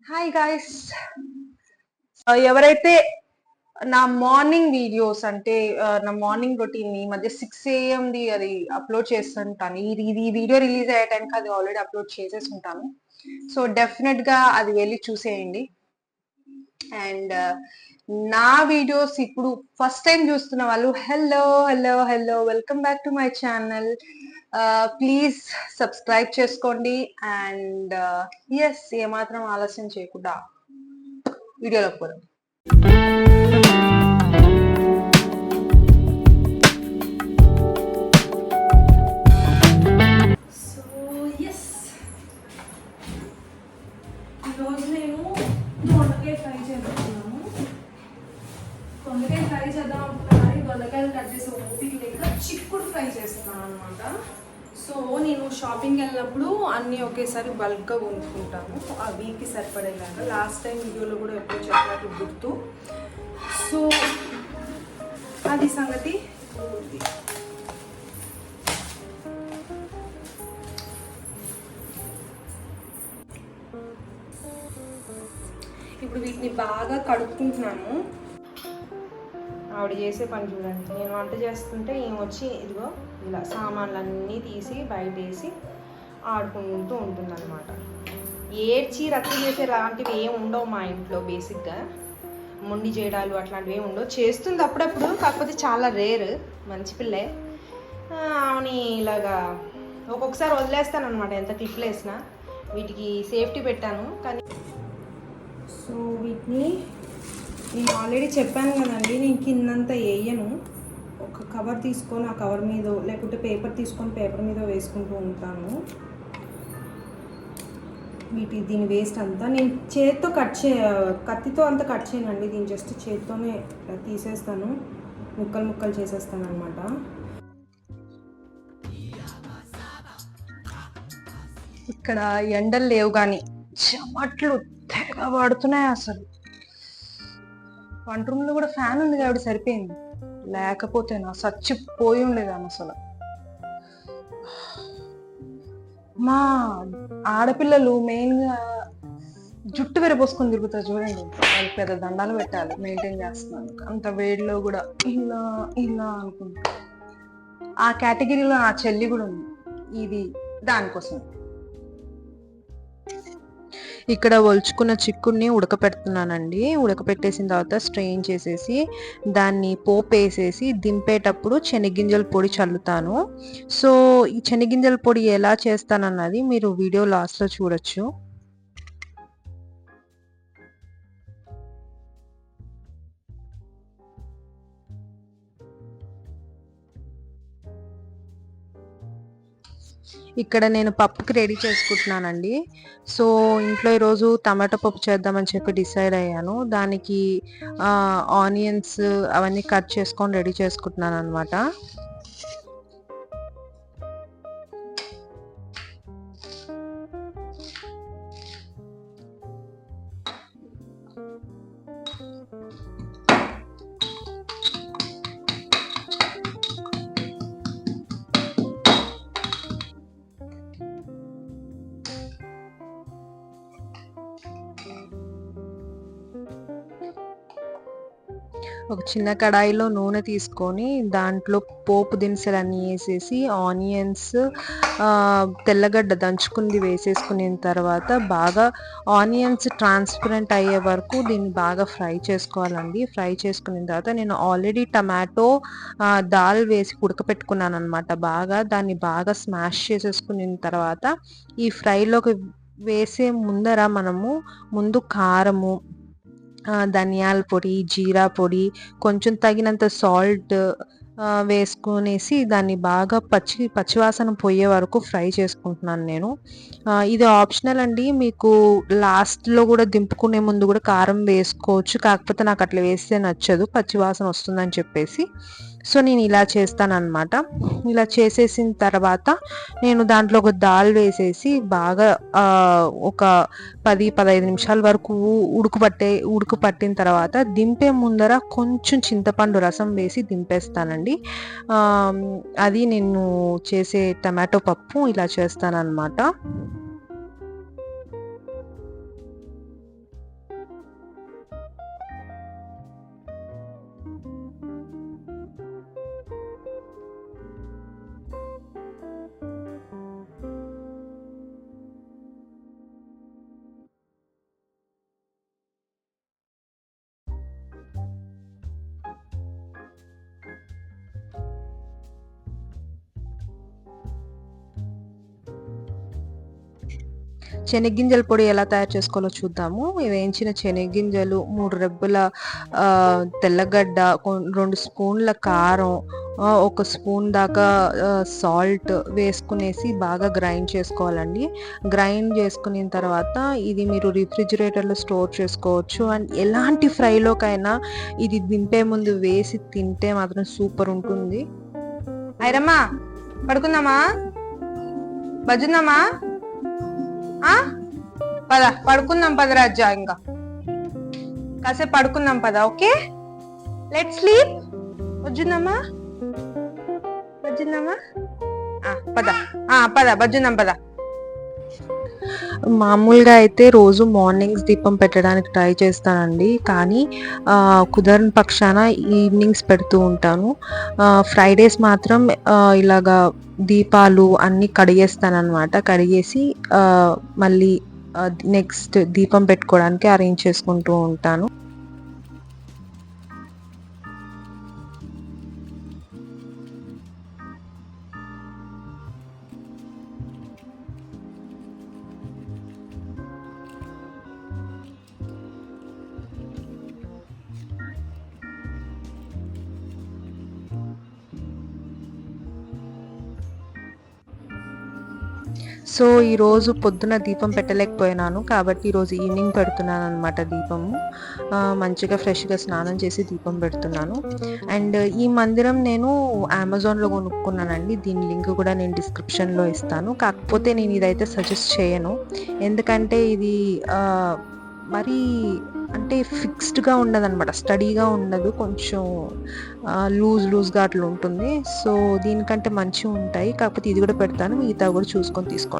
Hi guys, ఎవరైతే నా morning videos అంటే నా మార్నింగ్ రొటీన్ ఈ మధ్య 6 AM ది అది అప్లోడ్ చేస్తుంటాను. ఇది వీడియో రిలీజ్ అయ్యే టైంకి అది ఆల్రెడీ అప్లోడ్ చేసేసి ఉంటాను. సో డెఫినెట్ గా అది వెళ్ళి చూసేయండి. అండ్ నా వీడియోస్ ఇప్పుడు ఫస్ట్ టైం చూస్తున్న వాళ్ళు hello hello hello, welcome back to my channel. Please subscribe చేసుకోండి. అండ్ ఎస్, ఏమాత్రం ఆలస్యం చేయకుండా వీడియోలోకి పోదాం. సో ఎస్, ఈరోజు నేను దొండకాయ ఫ్రై చేస్తున్నాను. దొండకాయ ఫ్రై చేద్దాం అనుకుంటున్నాను కానీ దొండకాయలు కట్ చేసే ఓపిక లేక చిక్కుడు ఫ్రై చేస్తున్నాను అనమాట. సో నేను షాపింగ్ వెళ్ళినప్పుడు అన్నీ ఒకేసారి బల్క్గా కొనుక్కుంటాను, ఆ వీక్కి సరిపడేలాగా. లాస్ట్ టైం వీడియోలో కూడా ఎప్పుడు చెప్పినట్టు గుర్తు. సో అది సంగతి. ఇప్పుడు వీటిని బాగా కడుక్కుంటున్నాను. ఆవిడ చేసే పని చూడండి. నేను వంట చేస్తుంటే ఏమొచ్చి ఇదిగో ఇలా సామాన్లన్నీ తీసి బయట వేసి ఆడుకుంటూ ఉంటుందన్నమాట. ఏడ్చి రద్దు చేసే లాంటివి ఏమి ఉండవు మా ఇంట్లో. బేసిక్గా మొండి చేయడాలు అట్లాంటివి ఏమి ఉండవు. చేస్తుంది అప్పుడప్పుడు, కాకపోతే చాలా రేర్. మంచి పిల్లే. ఆమెని ఇలాగా ఒక్కొక్కసారి వదిలేస్తాను అనమాట, ఎంత క్లిప్లు వేసినా. వీటికి సేఫ్టీ పెట్టాను కానీ. సో వీటిని నేను ఆల్రెడీ చెప్పాను కదండి, నేను కిందంతా వేయను. ఒక కవర్ తీసుకొని ఆ కవర్ మీద, లేకుంటే పేపర్ తీసుకొని పేపర్ మీద వేసుకుంటూ ఉంటాను. దీని వేస్ట్ అంతా నేను చేతితో కత్తితో అంతా కట్ చేయనండి. దీన్ని జస్ట్ చేతితోనే తీసేస్తాను, ముక్కలు ముక్కలు చేసేస్తాను అనమాట. ఇక్కడ ఎండలు లేవు కానీ చెమట్లు తెగ పడుతున్నాయి అసలు. వంట రూమ్ లో కూడా ఫ్యాన్ ఉంది కాబట్టి సరిపోయింది, లేకపోతే నా చచ్చిపోయి ఉండేదాన్ని అసలు. మా ఆడపిల్లలు మెయిన్ గా జుట్టు విరపోసుకొని తిరుగుతారు చూడండి, వాళ్ళకి పెద్ద దండాలు పెట్టాలి. మెయింటైన్ చేస్తున్నాను అంత వేడిలో కూడా ఇలా ఇలా అనుకుంటా. ఆ కేటగిరీలో నా చెల్లి కూడా ఉంది. ఇది దానికోసం. ఇక్కడ ఒలుచుకున్న చిక్కుడిని ఉడకపెడుతున్నానండి. ఉడకపెట్టేసిన తర్వాత స్ట్రెయిన్ చేసేసి దాన్ని పోపు వేసేసి దింపేటప్పుడు శనగింజల పొడి చల్లుతాను. సో ఈ శనగింజల పొడి ఎలా చేస్తానన్నది మీరు వీడియో లాస్ట్లో చూడొచ్చు. ఇక్కడ నేను పప్పుకి రెడీ చేసుకుంటున్నానండి. సో ఇంట్లో ఈరోజు టమాటో పప్పు చేద్దామని చెప్పి డిసైడ్ అయ్యాను. దానికి ఆనియన్స్ అవన్నీ కట్ చేసుకొని రెడీ చేసుకుంటున్నాను అనమాట. ఒక చిన్న కడాయిలో నూనె తీసుకొని దాంట్లో పోపు దినుసులన్నీ వేసేసి ఆనియన్స్, తెల్లగడ్డ దంచుకుంది వేసేసుకున్న తర్వాత బాగా ఆనియన్స్ ట్రాన్స్పరెంట్ అయ్యే వరకు దీన్ని బాగా ఫ్రై చేసుకోవాలండి. ఫ్రై చేసుకున్న తర్వాత నేను ఆల్రెడీ టమాటో దాల్ వేసి ఉడకపెట్టుకున్నాను అనమాట. దాన్ని బాగా స్మాష్ చేసేసుకున్న తర్వాత ఈ ఫ్రైలోకి వేసే మనము ముందు కారము, ధనియాల పొడి, జీరా పొడి, కొంచెం తగినంత సాల్ట్ వేసుకునేసి దాన్ని బాగా పచ్చివాసన పోయే వరకు ఫ్రై చేసుకుంటున్నాను నేను. ఇది ఆప్షనల్ అండి, మీకు లాస్ట్లో కూడా దింపుకునే ముందు కూడా కారం వేసుకోవచ్చు. కాకపోతే నాకు అట్లా వేస్తే నచ్చదు, పచ్చివాసన వస్తుందని చెప్పేసి. సో నేను ఇలా చేస్తానన్నమాట. ఇలా చేసేసిన తర్వాత నేను దాంట్లో ఒక దాల్ వేసేసి బాగా ఒక 10-15 నిమిషాల వరకు ఉడుకు పట్టిన తర్వాత దింపే ముందర కొంచెం చింతపండు రసం వేసి దింపేస్తానండి. అది నేను చేసే టమాటో పప్పు ఇలా చేస్తానన్నమాట. శనగ్గింజల పొడి ఎలా తయారు చేసుకోవాలో చూద్దాము. వేయించిన శనగ్గింజలు, 3 రెబ్బల తెల్లగడ్డ, 2 స్పూన్ల కారం, 1 స్పూన్ దాకా సాల్ట్ వేసుకునేసి బాగా గ్రైండ్ చేసుకోవాలండి. గ్రైండ్ చేసుకున్న తర్వాత ఇది మీరు రిఫ్రిజిరేటర్లో స్టోర్ చేసుకోవచ్చు. అండ్ ఎలాంటి ఫ్రైలోకైనా ఇది దింపే ముందు వేసి తింటే మాత్రం సూపర్ ఉంటుంది. ఐరమ్మా పడుకుందామా, బజుందామా, పద పడుకుందాం, పద రాజా, ఇంకా కాసేపు పడుకుందాం పద. Okay, let's sleep. బజ్జుందామా, బజ్జుందామా, పద పద బజ్జుందాం పద. మామూలుగా అయితే రోజు మార్నింగ్స్ దీపం పెట్టడానికి ట్రై చేస్తానండి, కానీ కుదరని పక్షాన ఈవినింగ్స్ పెడుతూ ఉంటాను. ఫ్రైడేస్ మాత్రం ఇలాగా దీపాలు అన్నీ కడిగేస్తాను అనమాట. కడిగేసి మళ్ళీ నెక్స్ట్ దీపం పెట్టుకోవడానికి అరేంజ్ చేసుకుంటూ ఉంటాను. సో ఈరోజు పొద్దున దీపం పెట్టలేకపోయినాను, కాబట్టి ఈరోజు ఈవినింగ్ పెడుతున్నాను అనమాట దీపము. మంచిగా ఫ్రెష్గా స్నానం చేసి దీపం పెడుతున్నాను. అండ్ ఈ మందిరం నేను అమెజాన్లో కొనుక్కున్నానండి. దీని లింక్ కూడా నేను డిస్క్రిప్షన్లో ఇస్తాను. కాకపోతే నేను ఇదైతే సజెస్ట్ చేయను, ఎందుకంటే ఇది మరీ అంటే ఫిక్స్డ్గా ఉండదు అనమాట, స్టడీగా ఉండదు, కొంచెం లూజ్గా అట్లా ఉంటుంది. సో దీనికంటే మంచిగా ఉంటాయి, కాకపోతే ఇది కూడా పెడతాను, మిగతా కూడా చూసుకొని తీసుకోండి.